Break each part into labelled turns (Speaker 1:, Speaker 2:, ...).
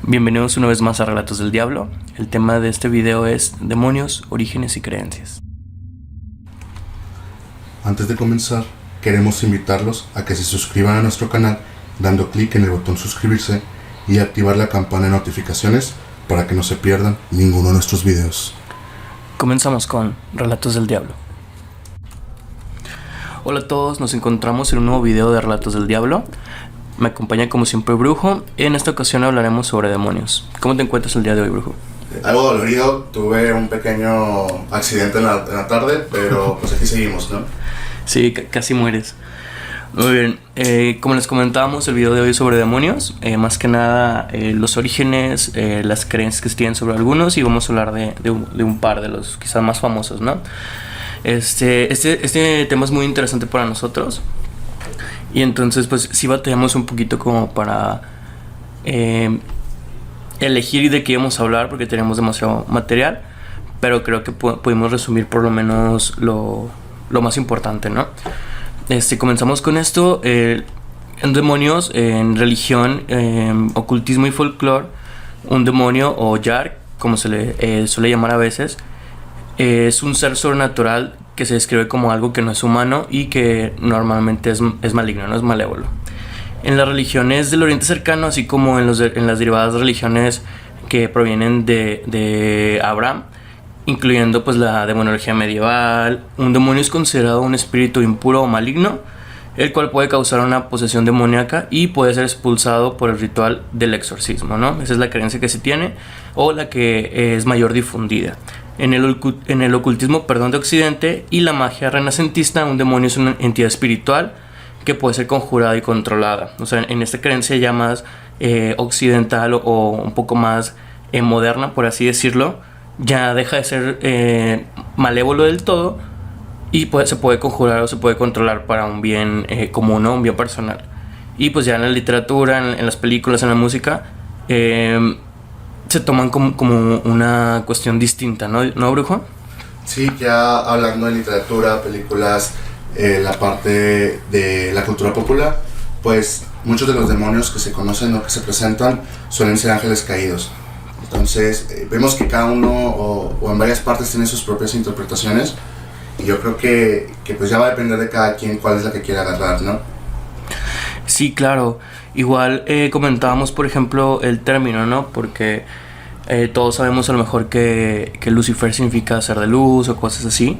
Speaker 1: Bienvenidos una vez más a Relatos del Diablo. El tema de este video es demonios, orígenes y creencias.
Speaker 2: Antes de comenzar, queremos invitarlos a que se suscriban a nuestro canal dando clic en el botón suscribirse y activar la campana de notificaciones para que no se pierdan ninguno de nuestros videos.
Speaker 1: Comenzamos con Relatos del Diablo. Hola a todos, nos encontramos en un nuevo video de Relatos del Diablo. Me acompaña como siempre Brujo. En esta ocasión hablaremos sobre demonios. ¿Cómo te encuentras el día de hoy, Brujo?
Speaker 2: Algo dolorido, tuve un pequeño accidente en la tarde, pero pues aquí seguimos, ¿no?
Speaker 1: Sí, casi mueres. Muy bien, como les comentábamos, el video de hoy es sobre demonios. Más que nada los orígenes, las creencias que se tienen sobre algunos. Y vamos a hablar de un par de los quizás más famosos, ¿no? Este tema es muy interesante para nosotros. Y entonces pues sí batallamos un poquito como para elegir de qué íbamos a hablar, porque tenemos demasiado material. Pero creo que pudimos resumir por lo menos lo más importante, ¿no? Comenzamos con esto. En demonios, en religión, ocultismo y folclore, un demonio o Yark, como se le suele llamar a veces, es un ser sobrenatural que se describe como algo que no es humano y que normalmente es maligno, no es malévolo. En las religiones del Oriente Cercano, así como en las derivadas religiones que provienen de Abraham, incluyendo pues la demonología medieval, un demonio es considerado un espíritu impuro o maligno, el cual puede causar una posesión demoníaca y puede ser expulsado por el ritual del exorcismo, ¿no? Esa es la creencia que se tiene o la que es mayor difundida. En el ocultismo, de Occidente y la magia renacentista, un demonio es una entidad espiritual que puede ser conjurada y controlada. O sea, en esta creencia ya más occidental o un poco más moderna, por así decirlo, ya deja de ser malévolo del todo y se puede conjurar o se puede controlar para un bien común, ¿no? Un bien personal. Y pues ya en la literatura, en las películas, en la música, se toman como una cuestión distinta, ¿no, Brujo?
Speaker 2: Sí, ya hablando de literatura, películas, la parte de la cultura popular, pues muchos de los demonios que se conocen o que se presentan suelen ser ángeles caídos. Entonces vemos que cada uno o en varias partes tiene sus propias interpretaciones, y yo creo que pues ya va a depender de cada quien cuál es la que quiera agarrar, ¿no?
Speaker 1: Sí, claro. Igual comentábamos, por ejemplo, el término, ¿no? Porque todos sabemos a lo mejor que Lucifer significa ser de luz o cosas así.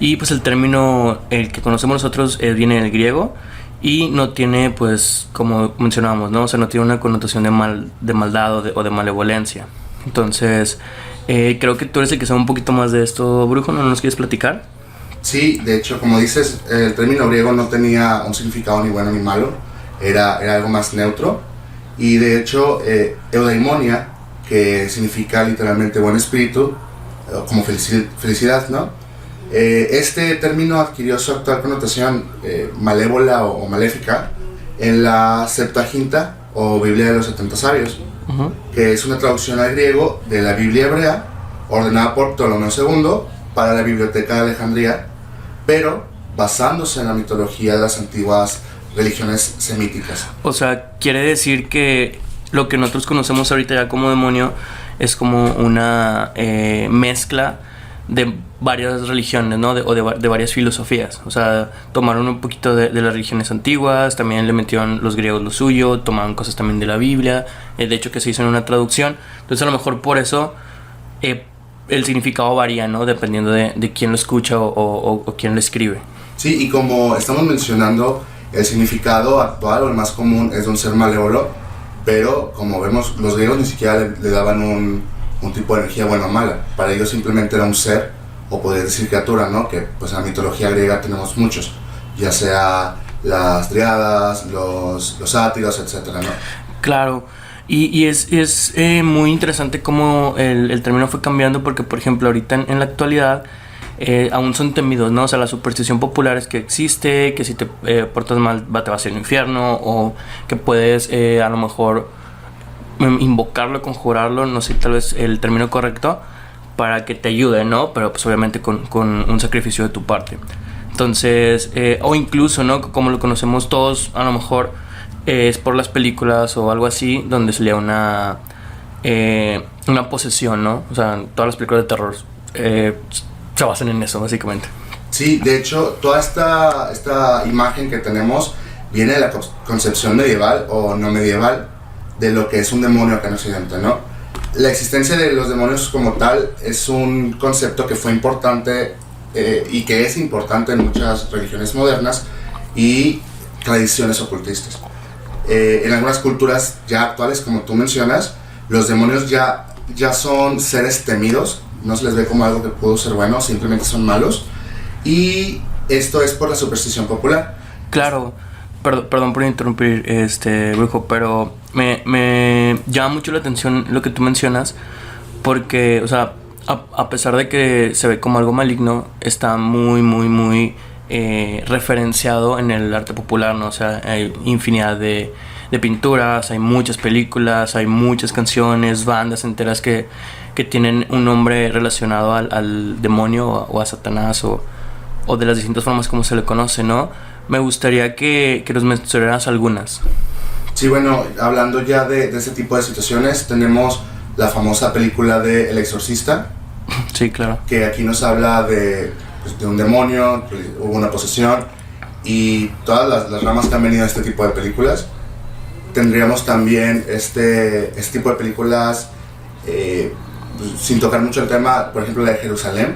Speaker 1: Y pues el término, el que conocemos nosotros, viene del griego y no tiene, pues, como mencionábamos, ¿no? O sea, no tiene una connotación de maldad o de malevolencia. Entonces, creo que tú eres el que sabe un poquito más de esto, Brujo, ¿no nos quieres platicar?
Speaker 2: Sí, de hecho, como dices, el término griego no tenía un significado ni bueno ni malo. Era algo más neutro, y de hecho eudaimonia, que significa literalmente buen espíritu, como felicidad, ¿no? Este término adquirió su actual connotación malévola o maléfica en la Septuaginta o Biblia de los 70 sabios, que es una traducción al griego de la Biblia hebrea ordenada por Ptolomeo II para la Biblioteca de Alejandría, pero basándose en la mitología de las antiguas religiones semíticas.
Speaker 1: O sea, quiere decir que lo que nosotros conocemos ahorita ya como demonio es como una mezcla de varias religiones, ¿no? De varias filosofías. O sea, tomaron un poquito de las religiones antiguas, también le metieron los griegos lo suyo, tomaron cosas también de la Biblia, de hecho que se hizo en una traducción. Entonces a lo mejor por eso el significado varía, ¿no? Dependiendo de quién lo escucha o quién lo escribe.
Speaker 2: Sí, y como estamos mencionando, el significado actual o el más común es de un ser malévolo, pero como vemos, los griegos ni siquiera le daban un tipo de energía buena o mala. Para ellos simplemente era un ser, o podrías decir criatura, ¿no? Que pues en la mitología griega tenemos muchos, ya sea las dríadas, los sátiros, etcétera, ¿no?
Speaker 1: Claro, y es muy interesante cómo el término fue cambiando, porque por ejemplo ahorita en la actualidad aún son temidos, ¿no? O sea, la superstición popular es que existe, que si te portas mal te vas al infierno, o que puedes a lo mejor invocarlo, conjurarlo, no sé tal vez el término correcto, para que te ayude, ¿no? Pero pues obviamente con un sacrificio de tu parte. Entonces, o incluso, ¿no? Como lo conocemos todos, a lo mejor es por las películas o algo así, donde salía una una posesión, ¿no? O sea, todas las películas de terror se basan en eso, básicamente.
Speaker 2: Sí, de hecho, toda esta imagen que tenemos viene de la concepción medieval o no medieval de lo que es un demonio acá en Occidente, ¿no? La existencia de los demonios como tal es un concepto que fue importante y que es importante en muchas religiones modernas y tradiciones ocultistas. En algunas culturas ya actuales, como tú mencionas, los demonios ya son seres temidos, no se les ve como algo que pudo ser bueno, simplemente son malos, y esto es por la superstición popular.
Speaker 1: Claro, perdón por interrumpir, Brujo, pero me llama mucho la atención lo que tú mencionas, porque, o sea, a pesar de que se ve como algo maligno, está muy referenciado en el arte popular, ¿no? O sea, hay infinidad de pinturas, hay muchas películas, hay muchas canciones, bandas enteras que tienen un nombre relacionado al demonio o a Satanás o de las distintas formas como se le conoce, ¿no? Me gustaría que nos mencionaras algunas.
Speaker 2: Sí, bueno, hablando ya de ese tipo de situaciones, tenemos la famosa película de El Exorcista.
Speaker 1: Sí, claro.
Speaker 2: Que aquí nos habla de un demonio, hubo una posesión, y todas las ramas que han venido de este tipo de películas. Tendríamos también este tipo de películas, sin tocar mucho el tema, por ejemplo la de Jerusalén,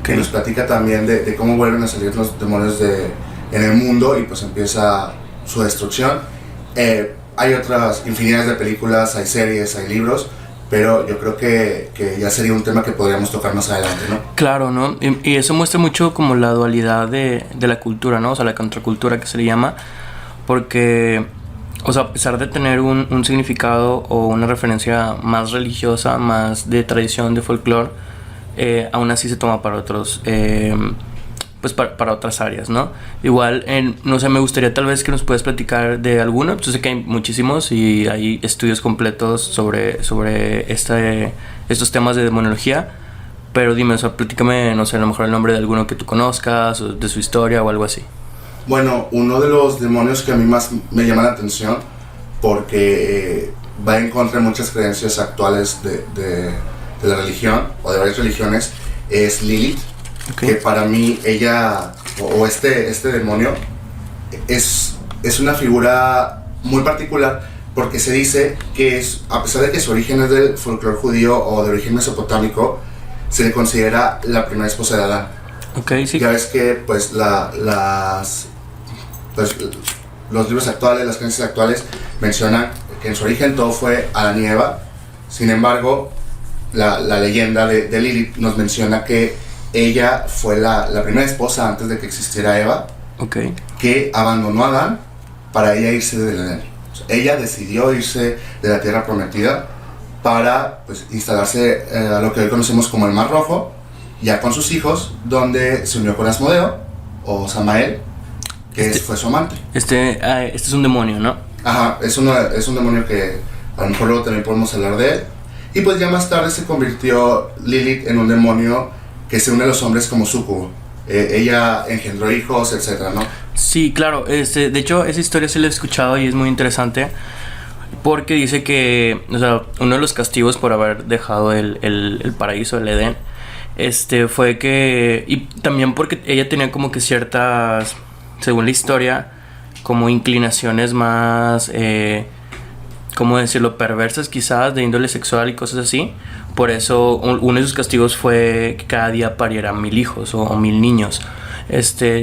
Speaker 2: que nos platica también de cómo vuelven a salir los demonios en el mundo y pues empieza su destrucción. Hay otras infinidades de películas, hay series, hay libros, pero yo creo que ya sería un tema que podríamos tocar más adelante, ¿no?
Speaker 1: Claro, ¿no? Y eso muestra mucho como la dualidad de la cultura, ¿no? O sea, la contracultura que se le llama, porque, o sea, a pesar de tener un significado o una referencia más religiosa, más de tradición, de folclore, aún así se toma para otros, pues para otras áreas, ¿no? Igual, no sé, me gustaría tal vez que nos puedas platicar de alguno. Yo sé que hay muchísimos y hay estudios completos sobre estos temas de demonología, pero dime, o sea, platícame, no sé, a lo mejor el nombre de alguno que tú conozcas, o de su historia o algo así.
Speaker 2: Bueno, uno de los demonios que a mí más me llama la atención, porque va en contra de muchas creencias actuales de la religión, o de varias religiones, es Lilith. Que para mí ella, o este demonio, es una figura muy particular, porque se dice que a pesar de que su origen es del folclore judío o de origen mesopotámico, se le considera la primera esposa de Adán.
Speaker 1: Sí.
Speaker 2: Ya ves que pues los libros actuales, las creencias actuales mencionan que en su origen todo fue Adán y Eva. Sin embargo, la leyenda de Lilith nos menciona que ella fue la primera esposa antes de que existiera Eva, que abandonó a Adán para ella irse del Edén. O sea, ella decidió irse de la tierra prometida para pues, instalarse a lo que hoy conocemos como el Mar Rojo, ya con sus hijos, donde se unió con Asmodeo o Samael, que fue su amante.
Speaker 1: Este es un demonio, ¿no?
Speaker 2: Ajá, es un demonio que a lo mejor luego también podemos hablar de él. Y pues ya más tarde se convirtió Lilith en un demonio que se une a los hombres como súcubo. Ella engendró hijos, etcétera, ¿no?
Speaker 1: Sí, claro. De hecho, esa historia sí la he escuchado y es muy interesante, porque dice que, o sea, uno de los castigos por haber dejado el paraíso, el Edén, fue que, y también porque ella tenía como que ciertas, según la historia, como inclinaciones más, ¿cómo decirlo?, perversas quizás, de índole sexual y cosas así. Por eso uno de sus castigos fue que cada día pariera 1000 hijos o 1000 niños.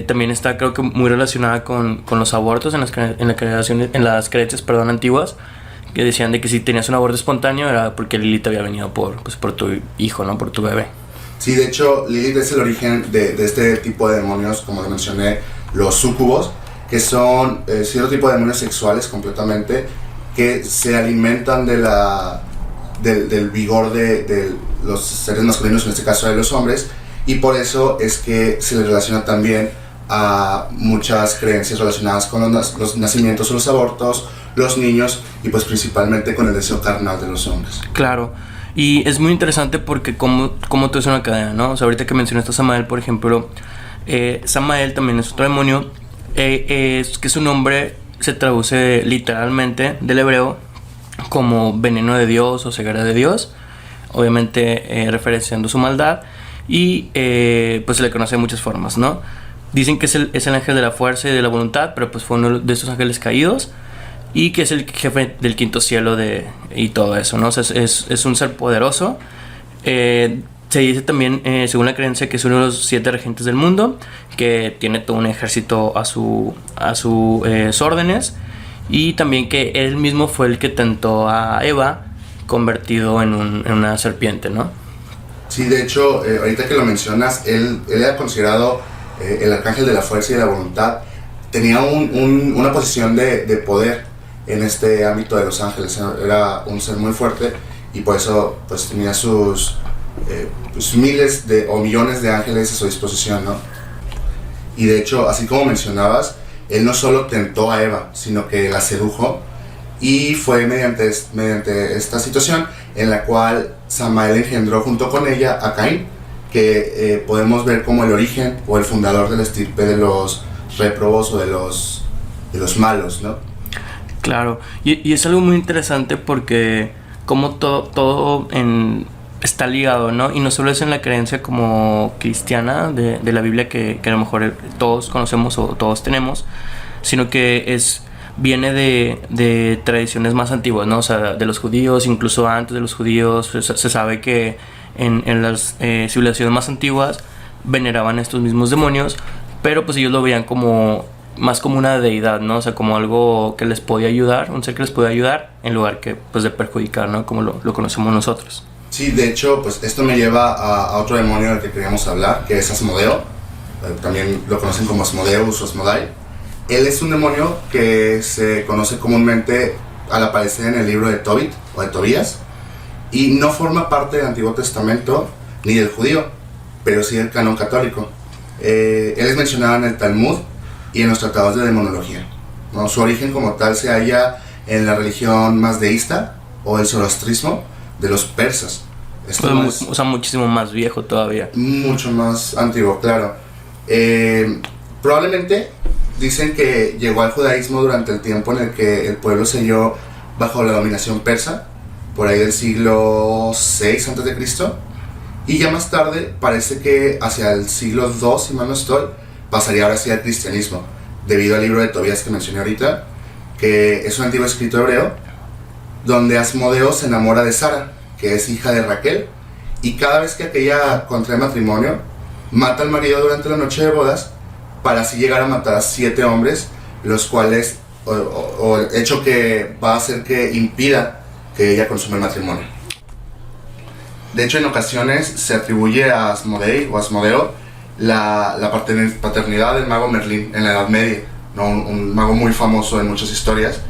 Speaker 1: También está, creo que muy relacionada con los abortos en las creencias antiguas, que decían de que si tenías un aborto espontáneo era porque Lilith había venido por tu hijo, ¿no? Por tu bebé.
Speaker 2: Sí, de hecho, Lilith es el origen de este tipo de demonios, como le mencioné, los súcubos, que son cierto tipo de demonios sexuales completamente, que se alimentan del vigor de los seres masculinos, en este caso de los hombres, y por eso es que se le relaciona también a muchas creencias relacionadas con los nacimientos o los abortos, los niños, y pues principalmente con el deseo carnal de los hombres.
Speaker 1: Claro, y es muy interesante porque como todo es una cadena, ¿no? O sea, ahorita que mencionaste a Samael, por ejemplo, Samael también es otro demonio, es que su nombre se traduce literalmente del hebreo como veneno de Dios o ceguera de Dios, obviamente referenciando su maldad, y pues se le conoce de muchas formas, ¿no? Dicen que es el ángel de la fuerza y de la voluntad, pero pues fue uno de esos ángeles caídos, y que es el jefe del quinto cielo y todo eso, ¿no? O sea, es un ser poderoso. Se dice también, según la creencia, que es uno de los 7 regentes del mundo, que tiene todo un ejército a sus órdenes, y también que él mismo fue el que tentó a Eva, convertido en una serpiente, ¿no?
Speaker 2: Sí, de hecho, ahorita que lo mencionas, él era considerado el arcángel de la fuerza y de la voluntad. Tenía una posición de poder en este ámbito de los ángeles. Era un ser muy fuerte, y por eso pues tenía sus miles o millones de ángeles a su disposición, ¿no? Y de hecho, así como mencionabas, él no solo tentó a Eva, sino que la sedujo, y fue mediante esta situación en la cual Samael engendró junto con ella a Caín, que podemos ver como el origen o el fundador de la estirpe de los réprobos o de los malos, ¿no?
Speaker 1: Claro, y es algo muy interesante porque como todo está ligado, ¿no? Y no solo es en la creencia como cristiana de la Biblia que a lo mejor todos conocemos o todos tenemos, sino que viene de tradiciones más antiguas, ¿no? O sea, de los judíos, incluso antes de los judíos, se sabe que en las civilizaciones más antiguas veneraban estos mismos demonios, pero pues ellos lo veían más como una deidad, ¿no? O sea, como algo que les podía ayudar, un ser que les podía ayudar, en lugar que pues de perjudicar, ¿no? Como lo conocemos nosotros.
Speaker 2: Sí, de hecho, pues esto me lleva a otro demonio del que queríamos hablar, que es Asmodeo. También lo conocen como Asmodeus o Asmodai. Él es un demonio que se conoce comúnmente al aparecer en el libro de Tobit o de Tobías, y no forma parte del Antiguo Testamento ni del judío, pero sí del canon católico. Él es mencionado en el Talmud y en los tratados de demonología, ¿no? Su origen como tal se halla en la religión mazdeísta o el zoroastrismo de los persas.
Speaker 1: O sea, muchísimo más viejo todavía.
Speaker 2: Mucho más antiguo, claro. Probablemente dicen que llegó al judaísmo durante el tiempo en el que el pueblo se halló bajo la dominación persa, por ahí del siglo VI a.C., y ya más tarde parece que hacia el siglo II, si mal no estoy, pasaría ahora sí al cristianismo, debido al libro de Tobías que mencioné ahorita, que es un antiguo escrito hebreo, donde Asmodeo se enamora de Sara, que es hija de Raquel, y cada vez que aquella contrae matrimonio, mata al marido durante la noche de bodas, para así llegar a matar a 7 hombres, los cuales, o el hecho que va a hacer que impida que ella consuma el matrimonio. De hecho, en ocasiones se atribuye a Asmodei o Asmodeo la paternidad del mago Merlín en la Edad Media, ¿no? Un mago muy famoso en muchas historias,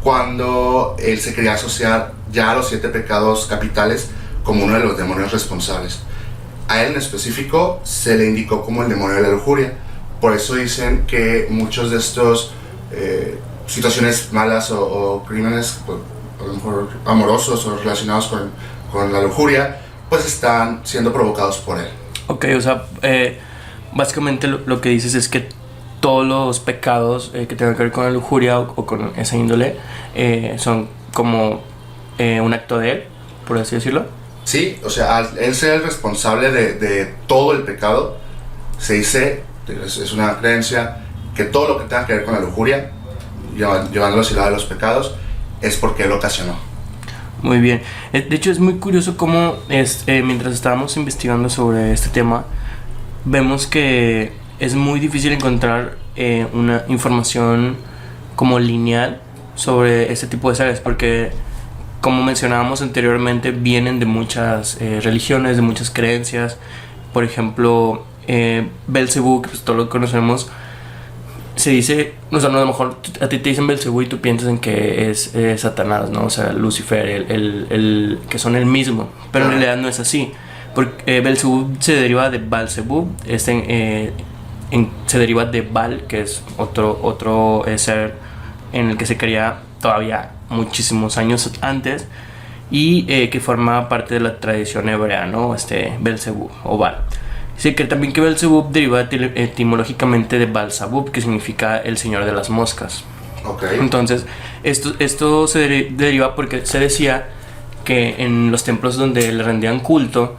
Speaker 2: cuando él se quería asociar ya a los 7 pecados capitales como uno de los demonios responsables. A él en específico se le indicó como el demonio de la lujuria. Por eso dicen que muchos de estos situaciones malas o crímenes, a lo mejor amorosos o relacionados con la lujuria, pues están siendo provocados por él.
Speaker 1: Ok, o sea, básicamente lo que dices es que todos los pecados que tengan que ver con la lujuria o con esa índole son como un acto de él, por así decirlo.
Speaker 2: Sí, o sea, al él ser el responsable de todo el pecado, se dice, es una creencia, que todo lo que tenga que ver con la lujuria, llevándolo hacia el lado de los pecados, es porque él ocasionó.
Speaker 1: Muy bien. De hecho, es muy curioso cómo mientras estábamos investigando sobre este tema, vemos que es muy difícil encontrar una información como lineal sobre este tipo de sagas, porque como mencionábamos anteriormente, vienen de muchas religiones, de muchas creencias. Por ejemplo, Belcebú, que pues todos lo conocemos, se dice, o sea, no, a lo mejor a ti te dicen Belcebú y tú piensas en que es Satanás, ¿no? O sea, Lucifer, el que son el mismo, pero en realidad no es así, porque Belcebú se deriva de Balcebú, se deriva de Bal, que es otro ser en el que se creía todavía muchísimos años antes, y que forma parte de la tradición hebrea, ¿no? Belcebú o Bal. Sí, que también que Belzebub deriva etimológicamente de Balzabub, que significa el señor de las moscas.
Speaker 2: Okay.
Speaker 1: Entonces, Esto se deriva porque se decía que en los templos donde le rendían culto,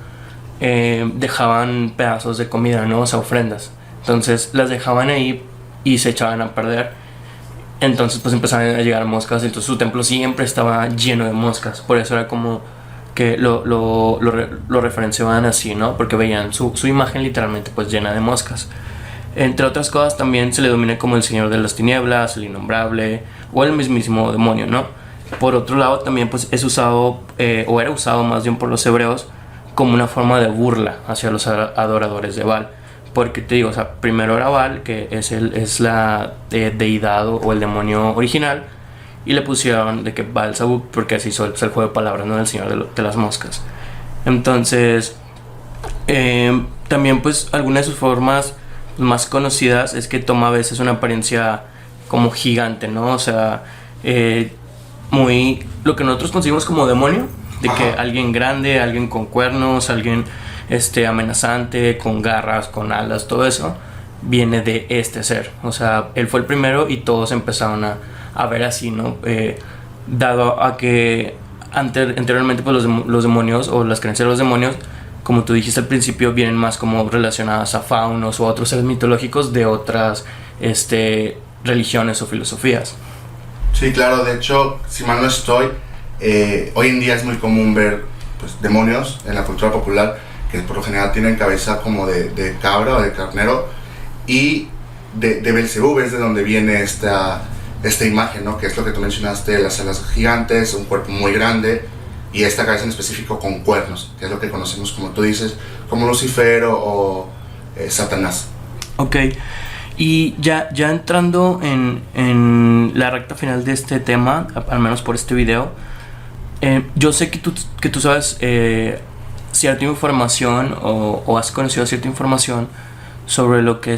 Speaker 1: dejaban pedazos de comida, ¿no? O sea, ofrendas. Entonces las dejaban ahí y se echaban a perder. Entonces pues empezaban a llegar moscas. Entonces su templo siempre estaba lleno de moscas. Por eso era como que lo referenciaban así, ¿no? Porque veían su imagen literalmente pues llena de moscas. Entre otras cosas también se le denomina como el Señor de las Tinieblas, el Innombrable o el mismísimo demonio, ¿no? Por otro lado también pues es usado, o era usado más bien por los hebreos, como una forma de burla hacia los adoradores de Baal. Porque te digo, o sea, primero era Baal, que es la deidad o el demonio original, y le pusieron de que Baal Zabuk, porque así es el juego de palabras, ¿no? Del Señor de las Moscas. Entonces, también pues algunas de sus formas más conocidas es que toma a veces una apariencia como gigante, ¿no? O sea, muy lo que nosotros conseguimos como demonio, de que alguien grande, alguien con cuernos, alguien amenazante, con garras, con alas, todo eso viene de este ser. O sea, él fue el primero y todos empezaron a ver así, ¿no? Dado a que anteriormente pues los demonios o las creencias de los demonios, como tú dijiste al principio, vienen más como relacionadas a faunos o a otros seres mitológicos de otras religiones o filosofías.
Speaker 2: Sí, claro, de hecho, si mal no estoy, hoy en día es muy común ver pues, demonios en la cultura popular que por lo general tienen cabeza como de cabra o de carnero, y de Belzebú es de donde viene esta imagen, ¿no? Que es lo que tú mencionaste, las alas gigantes, un cuerpo muy grande y esta cabeza en específico con cuernos, que es lo que conocemos, como tú dices, como Lucifer o Satanás.
Speaker 1: Ok, y ya entrando en la recta final de este tema, al menos por este video, yo sé que tú sabes cierta información o has conocido cierta información sobre lo que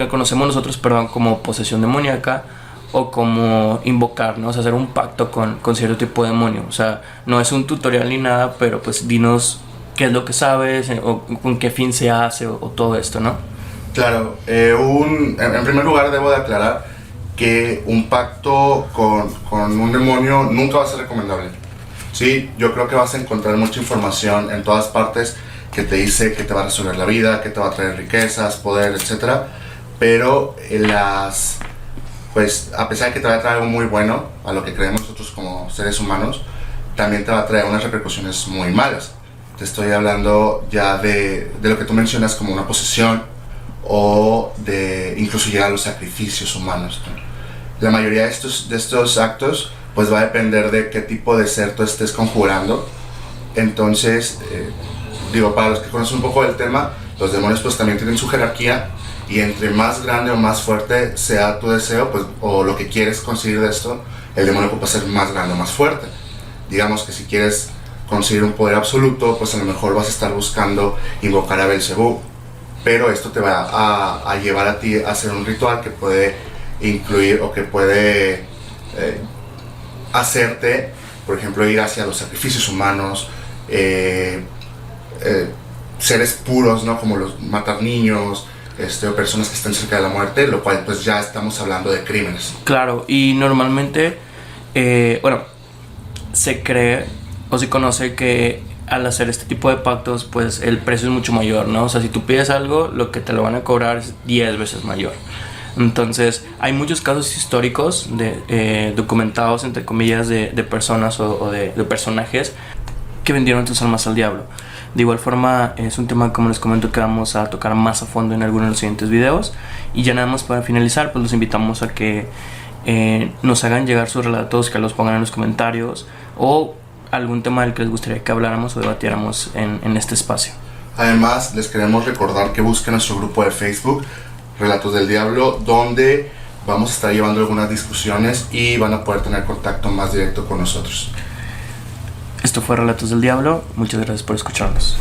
Speaker 1: conocemos nosotros, perdón, como posesión demoníaca o como invocar, ¿no? O sea, hacer un pacto con cierto tipo de demonio. O sea, no es un tutorial ni nada, pero pues dinos qué es lo que sabes o con qué fin se hace o todo esto, ¿no?
Speaker 2: Claro, en primer lugar debo de aclarar que un pacto con un demonio nunca va a ser recomendable. Sí, yo creo que vas a encontrar mucha información en todas partes que te dice que te va a resolver la vida, que te va a traer riquezas, poder, etc. Pero pues a pesar de que te va a traer algo muy bueno a lo que creemos nosotros como seres humanos, también te va a traer unas repercusiones muy malas. Te estoy hablando ya de lo que tú mencionas como una posesión o de incluso llegar a los sacrificios humanos, ¿no? La mayoría de estos actos pues va a depender de qué tipo de ser tú estés conjurando. Entonces, para los que conocen un poco del tema, los demonios pues también tienen su jerarquía, y entre más grande o más fuerte sea tu deseo, pues, o lo que quieres conseguir de esto, el demonio puede ser más grande o más fuerte. Digamos que si quieres conseguir un poder absoluto, pues a lo mejor vas a estar buscando invocar a Belzebú, pero esto te va a llevar a ti a hacer un ritual que puede incluir o que puede hacerte, por ejemplo, ir hacia los sacrificios humanos, seres puros, ¿no? Como matar niños, o personas que están cerca de la muerte, lo cual pues ya estamos hablando de crímenes.
Speaker 1: Claro, y normalmente, se cree o se conoce que al hacer este tipo de pactos, pues el precio es mucho mayor, ¿no? O sea, si tú pides algo, lo que te lo van a cobrar es 10 veces mayor. Entonces, hay muchos casos históricos documentados, entre comillas, de personas o de personajes que vendieron sus almas al diablo. De igual forma, es un tema, como les comento, que vamos a tocar más a fondo en algunos de los siguientes videos. Y ya nada más para finalizar, pues los invitamos a que nos hagan llegar sus relatos, que los pongan en los comentarios, o algún tema del que les gustaría que habláramos o debatiéramos en este espacio.
Speaker 2: Además, les queremos recordar que busquen nuestro grupo de Facebook, Relatos del Diablo, donde vamos a estar llevando algunas discusiones y van a poder tener contacto más directo con nosotros.
Speaker 1: Esto fue Relatos del Diablo. Muchas gracias por escucharnos.